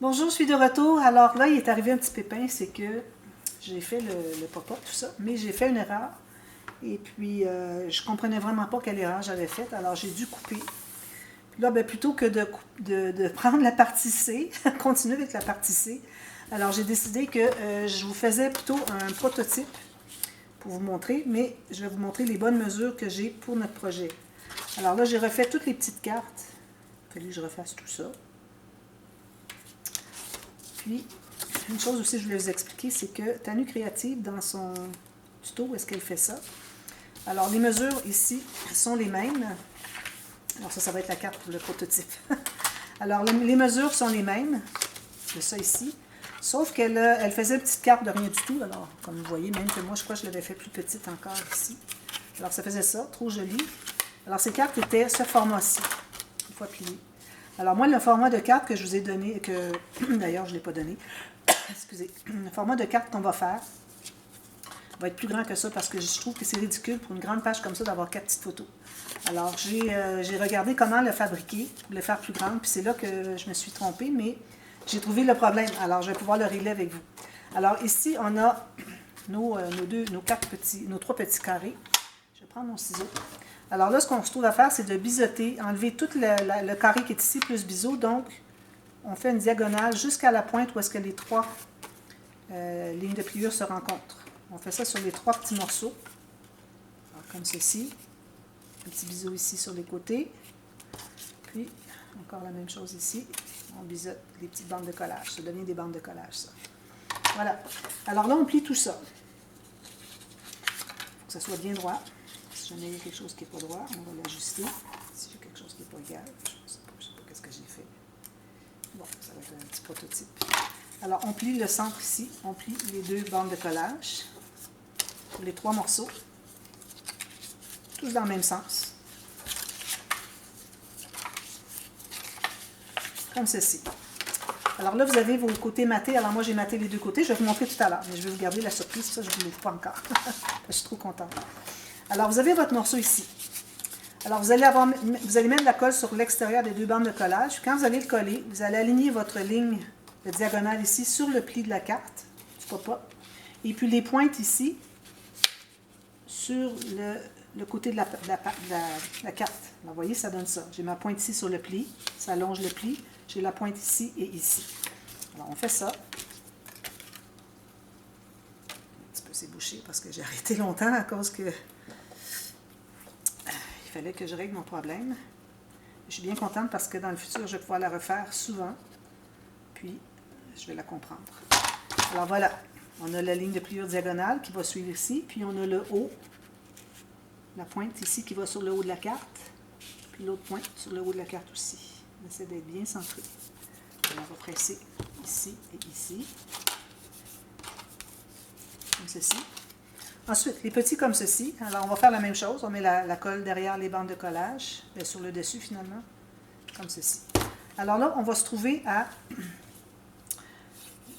Bonjour, je suis de retour. Alors là, il est arrivé un petit pépin, c'est que j'ai fait le pop-up, tout ça, mais j'ai fait une erreur. Et puis, je comprenais vraiment pas quelle erreur j'avais faite, alors j'ai dû couper. Puis là, ben, plutôt que de prendre la partie C, continuer avec la partie C, alors j'ai décidé que je vous faisais plutôt un prototype pour vous montrer, mais je vais vous montrer les bonnes mesures que j'ai pour notre projet. Alors là, j'ai refait toutes les petites cartes. Il a fallu que je refasse tout ça. Puis, une chose aussi que je voulais vous expliquer, c'est que Tanu Créative, dans son tuto, où est-ce qu'elle fait ça? Alors, les mesures ici sont les mêmes. Alors, ça va être la carte pour le prototype. Alors, les mesures sont les mêmes de ça ici. Sauf qu'elle elle faisait une petite carte de rien du tout. Alors, comme vous voyez, même que moi, je crois que je l'avais fait plus petite encore ici. Alors, ça faisait ça, trop joli. Alors, ces cartes étaient ce format-ci, une fois pliées. Alors, moi, le format de carte que je vous ai donné, que d'ailleurs, je ne l'ai pas donné, excusez, le format de carte qu'on va faire va être plus grand que ça parce que je trouve que c'est ridicule pour une grande page comme ça d'avoir 4 petites photos. Alors, j'ai regardé comment le fabriquer pour le faire plus grand, puis c'est là que je me suis trompée, mais j'ai trouvé le problème. Alors, je vais pouvoir le régler avec vous. Alors, ici, on a nos 3 petits carrés. Je vais prendre mon ciseau. Alors là, ce qu'on se trouve à faire, c'est de biseauter, enlever tout le carré qui est ici, plus biseau. Donc, on fait une diagonale jusqu'à la pointe où est-ce que les 3 lignes de pliure se rencontrent. On fait ça sur les 3 petits morceaux. Alors, comme ceci. Un petit biseau ici sur les côtés. Puis, encore la même chose ici. On biseaute les petites bandes de collage. Ça devient des bandes de collage, ça. Voilà. Alors là, on plie tout ça. Il faut que ça soit bien droit. Si jamais il y a quelque chose qui n'est pas droit, on va l'ajuster. Si j'ai quelque chose qui n'est pas égal, je ne sais pas qu'est-ce que j'ai fait. Bon, ça va être un petit prototype. Alors, on plie le centre ici. On plie les 2 bandes de collage pour les 3 morceaux. Tous dans le même sens. Comme ceci. Alors là, vous avez vos côtés matés. Alors moi, j'ai maté les 2 côtés. Je vais vous montrer tout à l'heure, mais je vais vous garder la surprise. Ça, je ne vous l'ouvre pas encore. Je suis trop contente. Alors, vous avez votre morceau ici. Alors, vous allez mettre la colle sur l'extérieur des 2 bandes de collage. Quand vous allez le coller, vous allez aligner votre ligne de diagonale ici sur le pli de la carte, du pop-up. Et puis, les pointes ici, sur le côté de la carte. Alors, vous voyez, ça donne ça. J'ai ma pointe ici sur le pli. Ça allonge le pli. J'ai la pointe ici et ici. Alors, on fait ça. Un petit peu, c'est bouché parce que j'ai arrêté longtemps à cause que il fallait que je règle mon problème. Je suis bien contente parce que dans le futur, je vais pouvoir la refaire souvent. Puis, je vais la comprendre. Alors, voilà. On a la ligne de pliure diagonale qui va suivre ici. Puis, on a le haut. La pointe ici qui va sur le haut de la carte. Puis, l'autre pointe sur le haut de la carte aussi. On essaie d'être bien centré. On va presser ici et ici. Comme ceci. Ensuite, les petits comme ceci. Alors, on va faire la même chose. On met la colle derrière les bandes de collage. Bien, sur le dessus, finalement. Comme ceci. Alors là, on va se trouver à...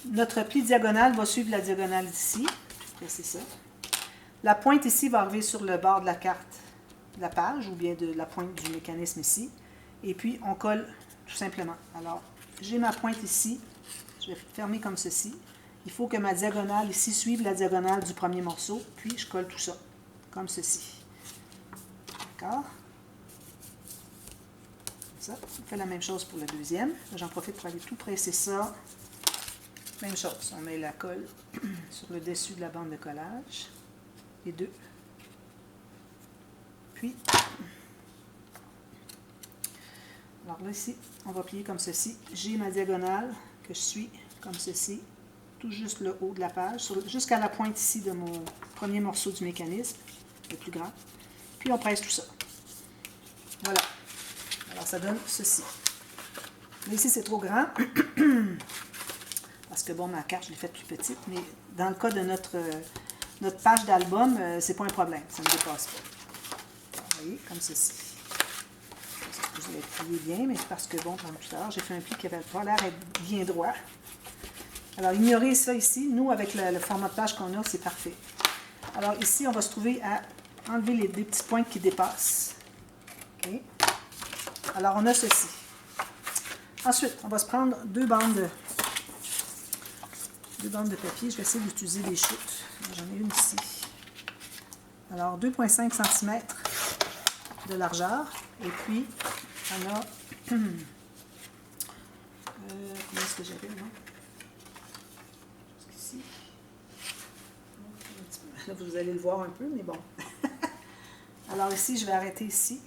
Notre pli diagonal va suivre la diagonale d'ici. Je vais presser ça. La pointe ici va arriver sur le bord de la carte, de la page, ou bien de la pointe du mécanisme ici. Et puis, on colle tout simplement. Alors, j'ai ma pointe ici. Je vais fermer comme ceci. Il faut que ma diagonale ici suive la diagonale du premier morceau. Puis, je colle tout ça, comme ceci. D'accord? Ça. On fait la même chose pour le deuxième. J'en profite pour aller tout presser ça. Même chose. On met la colle sur le dessus de la bande de collage. Les 2. Puis, alors là, ici, on va plier comme ceci. J'ai ma diagonale que je suis comme ceci, tout juste le haut de la page, jusqu'à la pointe ici de mon premier morceau du mécanisme, le plus grand. Puis, on presse tout ça. Voilà. Alors, ça donne ceci. Là, ici, c'est trop grand. Parce que, bon, ma carte, je l'ai faite plus petite, mais dans le cas de notre page d'album, c'est pas un problème. Ça ne dépasse pas. Alors, vous voyez, comme ceci. Vous allez plier bien, mais c'est parce que, bon, comme tout à l'heure, j'ai fait un pli qui n'avait pas l'air d'être bien droit. Alors, ignorez ça ici. Nous, avec le format de page qu'on a, c'est parfait. Alors, ici, on va se trouver à enlever les petites pointes qui dépassent. OK? Alors, on a ceci. Ensuite, on va se prendre deux bandes de papier. Je vais essayer d'utiliser des chutes. J'en ai une ici. Alors, 2,5 cm de largeur. Et puis, on a... comment est-ce que j'avais, là? Jusqu'ici. Là, vous allez le voir un peu, mais bon. Alors ici, je vais arrêter ici.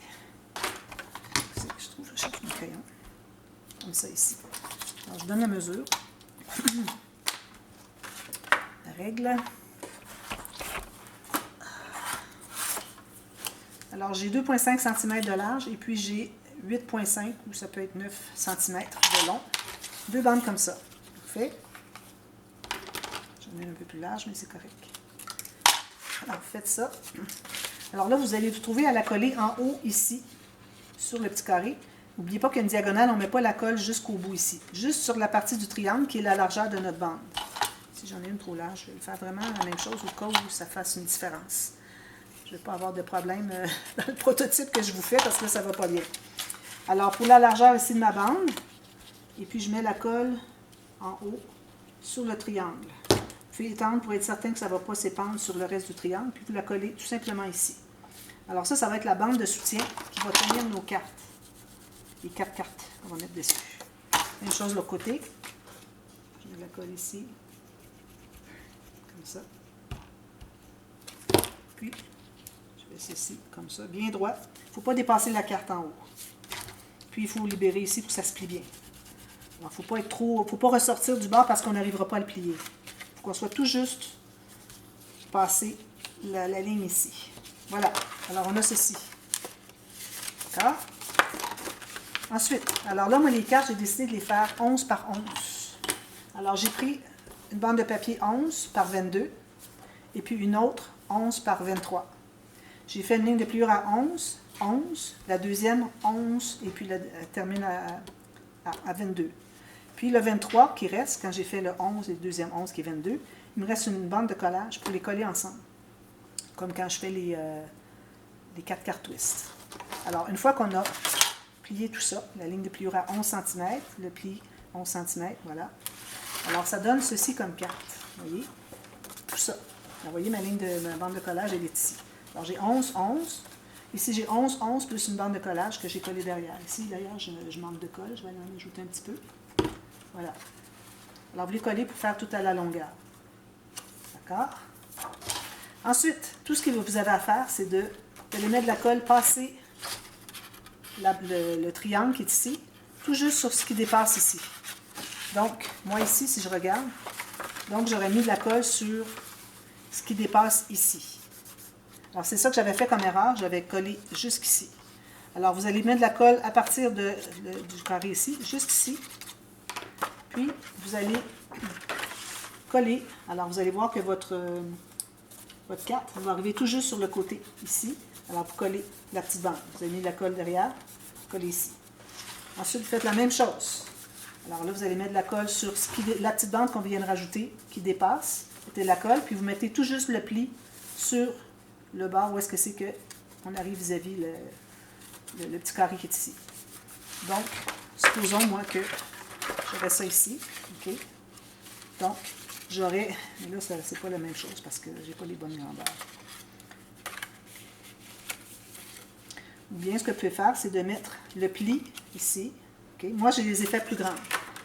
C'est que je trouve, je cherche mon crayon. Comme ça ici. Alors, je donne la mesure. La règle. Alors, j'ai 2,5 cm de large et puis j'ai 8,5 ou ça peut être 9 cm de long. Deux bandes comme ça. Parfait. J'en ai un peu plus large, mais c'est correct. Alors, vous faites ça. Alors là, vous allez vous trouver à la coller en haut ici, sur le petit carré. N'oubliez pas qu'il y a une diagonale, on ne met pas la colle jusqu'au bout ici. Juste sur la partie du triangle qui est la largeur de notre bande. Si j'en ai une trop large, je vais faire vraiment la même chose au cas où ça fasse une différence. Je ne vais pas avoir de problème dans le prototype que je vous fais parce que ça ne va pas bien. Alors, pour la largeur ici de ma bande, et puis je mets la colle en haut sur le triangle. Puis étendre pour être certain que ça ne va pas s'épandre sur le reste du triangle, puis vous la collez tout simplement ici. Alors ça va être la bande de soutien qui va tenir nos cartes. Les 4 cartes qu'on va mettre dessus. Même chose de l'autre côté. Je mets la colle ici. Comme ça. Puis, je fais ceci, comme ça, bien droit. Il ne faut pas dépasser la carte en haut. Puis, il faut libérer ici pour que ça se plie bien. Alors, il ne faut pas ressortir du bord parce qu'on n'arrivera pas à le plier. Il faut qu'on soit tout juste passer la ligne ici. Voilà. Alors, on a ceci. D'accord? Ensuite, alors là, moi, les cartes, j'ai décidé de les faire 11 par 11. Alors, j'ai pris une bande de papier 11 par 22 et puis une autre 11 par 23. J'ai fait une ligne de pliure à 11, 11, la deuxième 11 et puis elle termine à 22. Puis le 23 qui reste, quand j'ai fait le 11 et le deuxième 11 qui est 22, il me reste une bande de collage pour les coller ensemble. Comme quand je fais les 4 cartes twist. Alors, une fois qu'on a plié tout ça, la ligne de pliure à 11 cm, le pli 11 cm, voilà. Alors, ça donne ceci comme carte. Vous voyez? Tout ça. Vous voyez, ma bande de collage, elle est ici. Alors, j'ai 11, 11. Ici, j'ai 11, 11 plus une bande de collage que j'ai collée derrière. Ici, d'ailleurs, je manque de colle. Je vais en ajouter un petit peu. Voilà. Alors, vous les collez pour faire tout à la longueur. D'accord? Ensuite, tout ce que vous avez à faire, c'est de mettre de la colle, passer le triangle qui est ici, tout juste sur ce qui dépasse ici. Donc, moi ici, si je regarde, donc j'aurais mis de la colle sur ce qui dépasse ici. Alors, c'est ça que j'avais fait comme erreur, j'avais collé jusqu'ici. Alors, vous allez mettre de la colle à partir du carré ici, juste ici. Puis, vous allez coller. Alors, vous allez voir que votre carte va arriver tout juste sur le côté, ici. Alors, vous collez la petite bande. Vous avez mis de la colle derrière, vous collez ici. Ensuite, vous faites la même chose. Alors là, vous allez mettre de la colle sur la petite bande qu'on vient de rajouter, qui dépasse. Vous mettez de la colle, puis vous mettez tout juste le pli sur le bord où est-ce que c'est qu'on arrive vis-à-vis le petit carré qui est ici. Donc, supposons, moi, que j'aurais ça ici. OK? Donc, j'aurais... Mais là, c'est pas la même chose parce que j'ai pas les bonnes grandeurs. Ou bien, ce que vous pouvez faire, c'est de mettre le pli ici. Okay? Moi, j'ai les effets plus grands.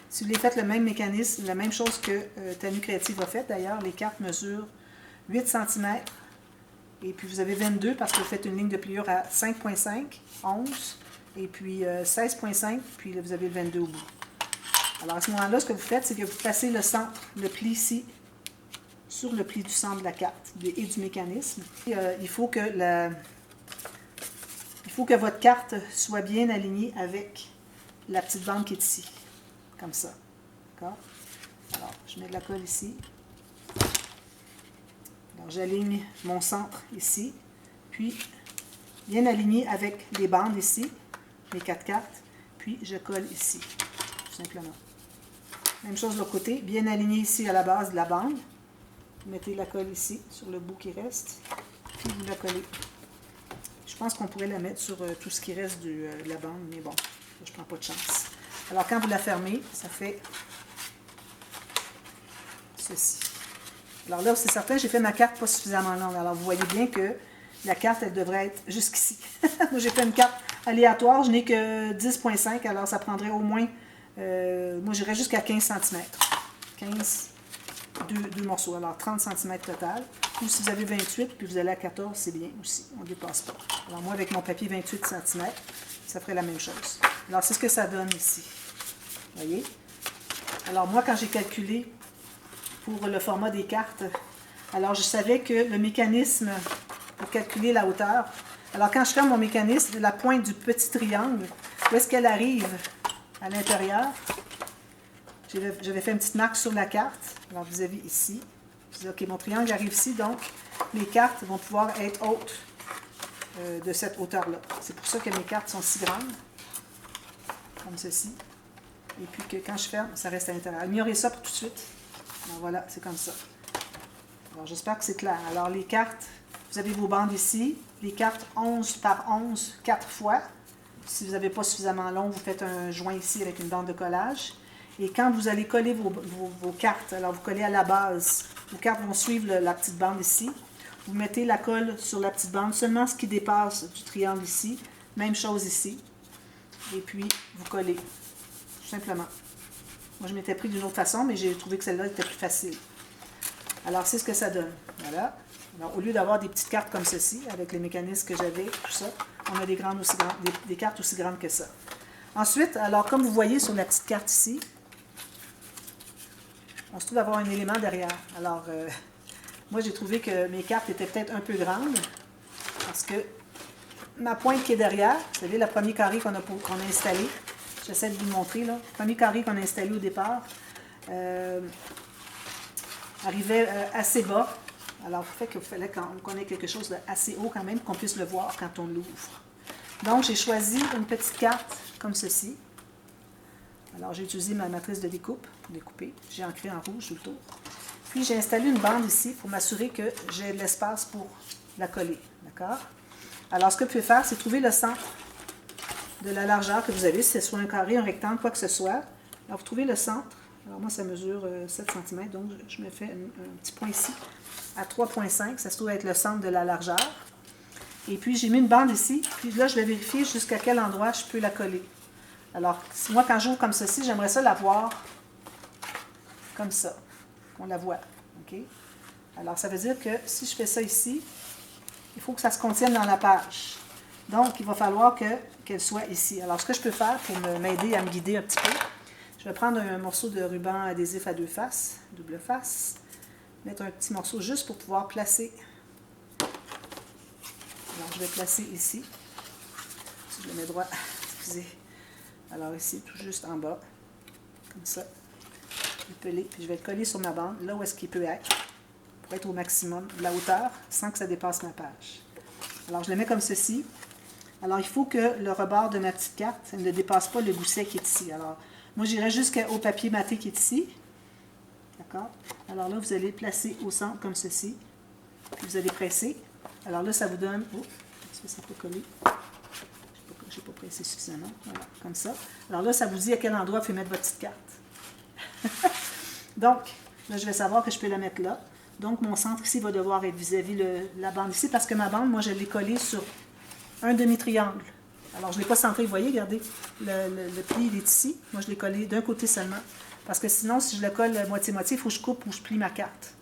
Si vous voulez faire le même mécanisme, la même chose que Tenue Créative a fait, d'ailleurs, les cartes mesurent 8 cm et puis vous avez 22 parce que vous faites une ligne de pliure à 5,5, 11 et puis 16,5, puis là, vous avez le 22 au bout. Alors, à ce moment-là, ce que vous faites, c'est que vous placez le centre, le pli ici, sur le pli du centre de la carte et du mécanisme. Et, il faut que votre carte soit bien alignée avec la petite bande qui est ici. Comme ça. D'accord? Alors, je mets de la colle ici. Alors, j'aligne mon centre ici. Puis, bien aligné avec les bandes ici, les 4 cartes. Puis, je colle ici, tout simplement. Même chose de l'autre côté. Bien aligné ici à la base de la bande. Vous mettez la colle ici, sur le bout qui reste. Puis, vous la collez. Je pense qu'on pourrait la mettre sur tout ce qui reste de la bande, mais bon, je ne prends pas de chance. Alors, quand vous la fermez, ça fait ceci. Alors là, c'est certain, j'ai fait ma carte pas suffisamment longue. Alors, vous voyez bien que la carte, elle devrait être jusqu'ici. Moi, j'ai fait une carte aléatoire, je n'ai que 10,5, alors ça prendrait au moins, moi, j'irais jusqu'à 15 cm. 15, deux morceaux, alors 30 cm total. Ou si vous avez 28, puis vous allez à 14, c'est bien aussi, on ne dépasse pas. Alors moi, avec mon papier 28 cm, ça ferait la même chose. Alors, c'est ce que ça donne ici. Vous voyez? Alors, moi, quand j'ai calculé pour le format des cartes, alors je savais que le mécanisme pour calculer la hauteur, alors quand je ferme mon mécanisme, la pointe du petit triangle, où est-ce qu'elle arrive à l'intérieur? J'avais fait une petite marque sur la carte. Alors, vous avez ici. Je dis, OK, mon triangle arrive ici, donc mes cartes vont pouvoir être hautes de cette hauteur-là. C'est pour ça que mes cartes sont si grandes, comme ceci. Et puis que quand je ferme, ça reste à l'intérieur. Ignorez ça pour tout de suite. Alors, voilà, c'est comme ça. Alors, j'espère que c'est clair. Alors, les cartes, vous avez vos bandes ici. Les cartes 11 par 11, 4 fois. Si vous n'avez pas suffisamment long, vous faites un joint ici avec une bande de collage. Et quand vous allez coller vos cartes, alors vous collez à la base, vos cartes vont suivre la petite bande ici. Vous mettez la colle sur la petite bande, seulement ce qui dépasse du triangle ici. Même chose ici. Et puis, vous collez, tout simplement. Moi, je m'étais pris d'une autre façon, mais j'ai trouvé que celle-là était plus facile. Alors, c'est ce que ça donne. Voilà. Alors, au lieu d'avoir des petites cartes comme ceci, avec les mécanismes que j'avais, tout ça, on a des cartes aussi grandes que ça. Ensuite, alors, comme vous voyez sur la petite carte ici, on se trouve d'avoir un élément derrière. Alors, moi, j'ai trouvé que mes cartes étaient peut-être un peu grandes, parce que ma pointe qui est derrière, vous savez, le premier carré qu'on a installé, j'essaie de vous le montrer, là, le premier carré qu'on a installé au départ, arrivait assez bas. Alors, ça fait qu'il fallait qu'on ait quelque chose d'assez haut quand même, qu'on puisse le voir quand on l'ouvre. Donc, j'ai choisi une petite carte comme ceci. Alors, j'ai utilisé ma matrice de découpe pour découper. J'ai ancré en rouge tout le tour. Puis, j'ai installé une bande ici pour m'assurer que j'ai de l'espace pour la coller. D'accord? Alors, ce que vous pouvez faire, c'est trouver le centre de la largeur que vous avez, si c'est soit un carré, un rectangle, quoi que ce soit. Alors, vous trouvez le centre. Alors, moi, ça mesure 7 cm, donc je me fais un petit point ici à 3,5. Ça se trouve être le centre de la largeur. Et puis, j'ai mis une bande ici. Puis là, je vais vérifier jusqu'à quel endroit je peux la coller. Alors, moi, quand j'ouvre comme ceci, j'aimerais ça la voir comme ça, qu'on la voit. OK? Alors, ça veut dire que si je fais ça ici, il faut que ça se contienne dans la page. Donc, il va falloir qu'elle soit ici. Alors, ce que je peux faire pour m'aider à me guider un petit peu, je vais prendre un morceau de ruban adhésif à deux faces, double face, mettre un petit morceau juste pour pouvoir placer. Alors, je vais placer ici. Si je le mets droit, excusez. Alors ici, tout juste en bas, comme ça, pelé, puis je vais le coller sur ma bande, là où est-ce qu'il peut être, pour être au maximum de la hauteur, sans que ça dépasse ma page. Alors je le mets comme ceci. Alors il faut que le rebord de ma petite carte ne dépasse pas le gousset qui est ici. Alors moi j'irai jusqu'au papier maté qui est ici. D'accord? Alors là vous allez placer au centre comme ceci, puis vous allez presser. Alors là ça vous donne, oh, est-ce que ça peut coller? Je n'ai pas pressé suffisamment. Voilà, comme ça. Alors là, ça vous dit à quel endroit vous pouvez mettre votre petite carte. Donc, là, je vais savoir que je peux la mettre là. Donc, mon centre ici va devoir être vis-à-vis la bande ici, parce que ma bande, moi, je l'ai collée sur un demi-triangle. Alors, je ne l'ai pas centré, vous voyez, regardez, le pli, il est ici. Moi, je l'ai collé d'un côté seulement. Parce que sinon, si je le colle moitié-moitié, il faut que je coupe ou je plie ma carte.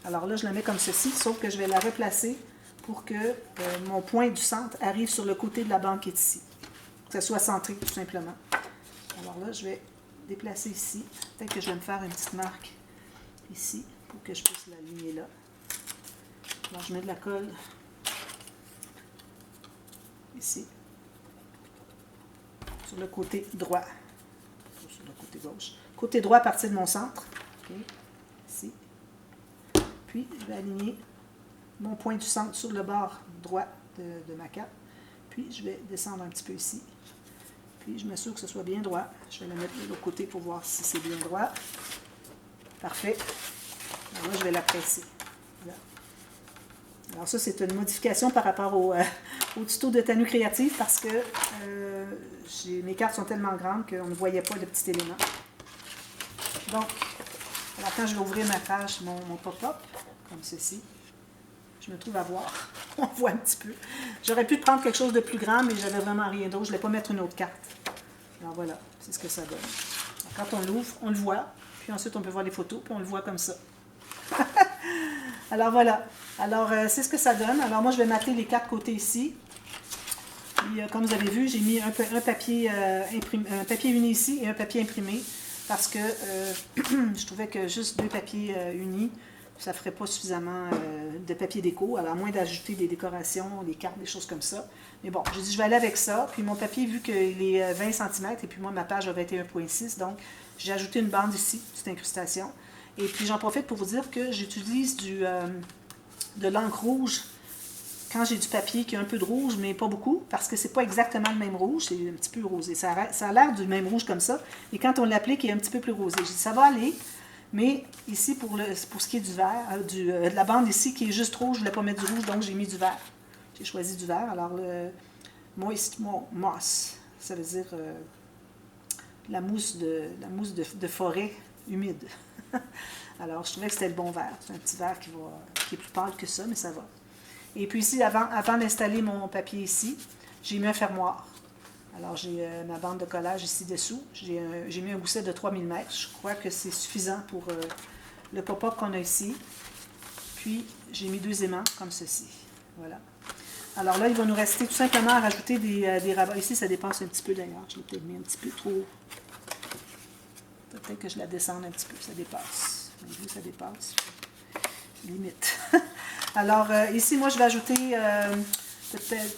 Alors là, je la mets comme ceci, sauf que je vais la replacer pour que mon point du centre arrive sur le côté de la bande qui est ici. Que ça soit centré, tout simplement. Alors là, je vais déplacer ici. Peut-être que je vais me faire une petite marque ici pour que je puisse l'aligner là. Alors, je mets de la colle ici, sur le côté droit, sur le côté gauche. Côté droit à partir de mon centre. Okay. Ici. Puis, je vais aligner mon point du centre sur le bord droit de ma carte. Puis, je vais descendre un petit peu ici. Puis, je m'assure que ce soit bien droit. Je vais la mettre de l'autre côté pour voir si c'est bien droit. Parfait. Alors là, je vais la presser. Voilà. Alors ça, c'est une modification par rapport au tuto de Tanu Créative parce que mes cartes sont tellement grandes qu'on ne voyait pas le petit élément. Donc, alors quand je vais ouvrir ma page, mon pop-up, comme ceci, je me trouve à voir. On voit un petit peu. J'aurais pu prendre quelque chose de plus grand, mais j'avais vraiment rien d'autre. Je ne voulais pas mettre une autre carte. Alors voilà, c'est ce que ça donne. Alors, quand on l'ouvre, on le voit. Puis ensuite, on peut voir les photos, puis on le voit comme ça. Alors voilà. Alors, c'est ce que ça donne. Alors moi, je vais mater les quatre côtés ici. Puis, comme vous avez vu, j'ai mis un papier uni ici et un papier imprimé parce que je trouvais que juste deux papiers unis, ça ne ferait pas suffisamment de papier déco, alors à moins d'ajouter des décorations, des cartes, des choses comme ça. Mais bon, j'ai dit je vais aller avec ça. Puis mon papier, vu qu'il est 20 cm, et puis moi, ma page a 21,6, donc j'ai ajouté une bande ici, petite incrustation. Et puis j'en profite pour vous dire que j'utilise de l'encre rouge quand j'ai du papier qui a un peu de rouge, mais pas beaucoup, parce que c'est pas exactement le même rouge, c'est un petit peu rosé. Ça a l'air du même rouge comme ça, et quand on l'applique, il est un petit peu plus rosé. J'ai dit ça va aller, mais ici, pour ce qui est du vert, de la bande ici qui est juste rouge, je ne voulais pas mettre du rouge, donc j'ai mis du vert. J'ai choisi du vert. Alors le moss, ça veut dire la mousse de forêt humide. Alors, je trouvais que c'était le bon vert. C'est un petit vert qui est plus pâle que ça, mais ça va. Et puis ici, avant d'installer mon papier ici, j'ai mis un fermoir. Alors, j'ai ma bande de collage ici dessous. J'ai mis un gousset de 3 mm. Je crois que c'est suffisant pour le pop-up qu'on a ici. Puis, j'ai mis 2 aimants comme ceci. Voilà. Alors là, il va nous rester tout simplement à rajouter des rabats. Ici, ça dépasse un petit peu d'ailleurs. Je l'ai peut-être mis un petit peu trop. Peut-être que je la descende un petit peu. Ça dépasse. Vous voyez, ça dépasse. Limite. Alors, ici, moi, je vais ajouter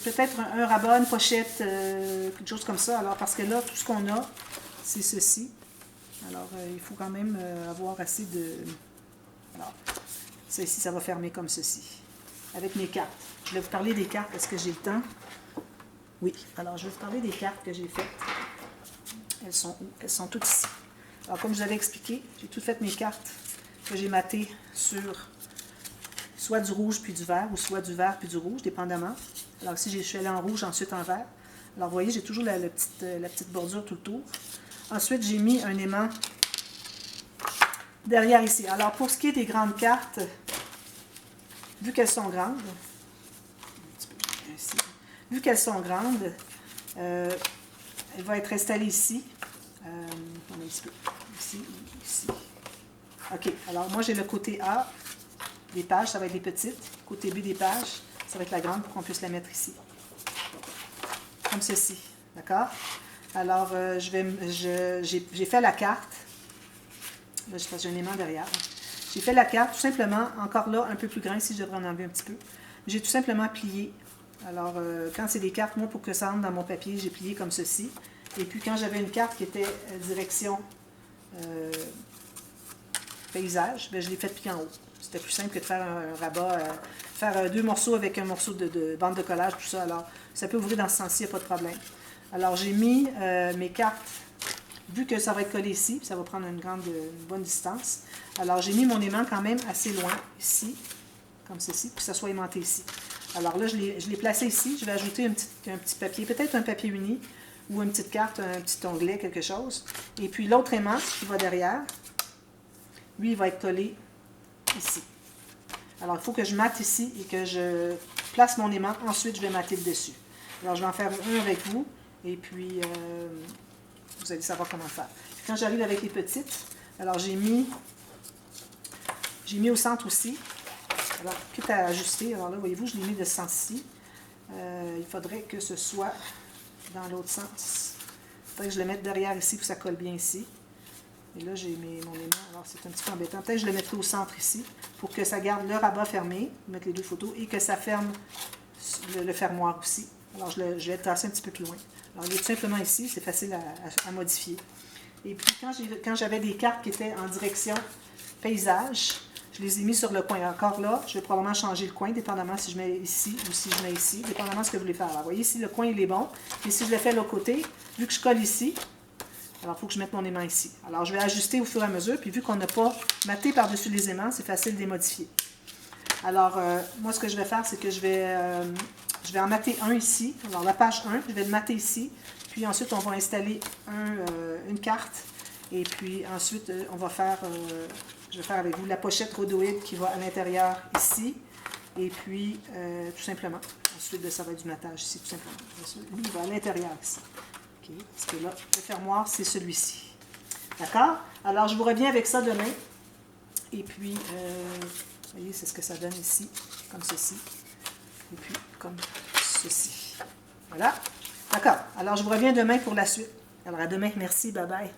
peut-être un rabat, une pochette, quelque chose comme ça. Alors, parce que là, tout ce qu'on a, c'est ceci. Alors, il faut quand même avoir assez de... Alors, ça ici, ça va fermer comme ceci. Avec mes cartes. Je vais vous parler des cartes. Est-ce que j'ai le temps? Oui. Alors, je vais vous parler des cartes que j'ai faites. Elles sont où? Elles sont toutes ici. Alors, comme je vous avais expliqué, j'ai toutes fait mes cartes que j'ai matées sur soit du rouge puis du vert, ou soit du vert puis du rouge, dépendamment. Alors ici, je suis allée en rouge, ensuite en vert. Alors, vous voyez, j'ai toujours la petite bordure tout le tour. Ensuite, j'ai mis un aimant derrière ici. Alors, pour ce qui est des grandes cartes, vu qu'elles sont grandes, vu qu'elles sont grandes, elle va être installée ici. Un petit peu. Ici, ici. OK. Alors, moi, j'ai le côté A des pages, ça va être les petites. Côté B des pages, ça va être la grande pour qu'on puisse la mettre ici. Comme ceci. D'accord? Alors, j'ai fait la carte. Là, j'ai un aimant derrière. J'ai fait la carte, tout simplement, encore là, un peu plus grand, ici, je devrais en enlever un petit peu. J'ai tout simplement plié. Alors, quand c'est des cartes, moi, pour que ça rentre dans mon papier, j'ai plié comme ceci. Et puis, quand j'avais une carte qui était direction paysage, bien, je l'ai fait plier en haut. C'était plus simple que de faire un rabat, faire 2 morceaux avec un morceau de bande de collage, tout ça. Alors, ça peut ouvrir dans ce sens-ci, il n'y a pas de problème. Alors, j'ai mis mes cartes, vu que ça va être collé ici, ça va prendre une bonne distance. Alors, j'ai mis mon aimant quand même assez loin, ici, comme ceci, pour que ça soit aimanté ici. Alors là, je l'ai placé ici. Je vais ajouter un petit papier, peut-être un papier uni, ou une petite carte, un petit onglet, quelque chose. Et puis l'autre aimant qui va derrière, lui, il va être collé ici. Alors, il faut que je mate ici et que je place mon aimant. Ensuite, je vais mater le dessus. Alors, je vais en faire un avec vous. Et puis, vous allez savoir comment faire. Quand j'arrive avec les petites, alors j'ai mis au centre aussi. Alors, quitte à ajuster, alors là, voyez-vous, je l'ai mis de ce sens-ci. Il faudrait que ce soit dans l'autre sens. Il faudrait que je le mette derrière ici pour que ça colle bien ici. Et là, j'ai mon aimant. Alors, c'est un petit peu embêtant. Peut-être que je le mettrai au centre ici pour que ça garde le rabat fermé, mettre les 2 photos, et que ça ferme le fermoir aussi. Alors, je vais tracer un petit peu plus loin. Alors, il est tout simplement ici. C'est facile à modifier. Et puis, quand j'avais des cartes qui étaient en direction paysage, je les ai mis sur le coin. Encore là, je vais probablement changer le coin, dépendamment si je mets ici ou si je mets ici, dépendamment de ce que vous voulez faire. Alors, vous voyez, ici, le coin, il est bon. Et si je le fais de l'autre côté, vu que je colle ici, alors il faut que je mette mon aimant ici. Alors, je vais ajuster au fur et à mesure. Puis, vu qu'on n'a pas maté par-dessus les aimants, c'est facile de les modifier. Alors, moi, ce que je vais faire, c'est que je vais en mater un ici. Alors, la page 1, je vais le mater ici. Puis ensuite, on va installer une carte. Et puis ensuite, on va faire, je vais faire avec vous la pochette rhodoïde qui va à l'intérieur ici. Et puis, tout simplement, ensuite, ça va être du matage ici, tout simplement. Lui, il va à l'intérieur ici. Okay. Parce que là, le fermoir, c'est celui-ci. D'accord? Alors, je vous reviens avec ça demain. Et puis, vous voyez, c'est ce que ça donne ici, comme ceci. Et puis, comme ceci. Voilà. D'accord. Alors, je vous reviens demain pour la suite. Alors, à demain. Merci. Bye-bye.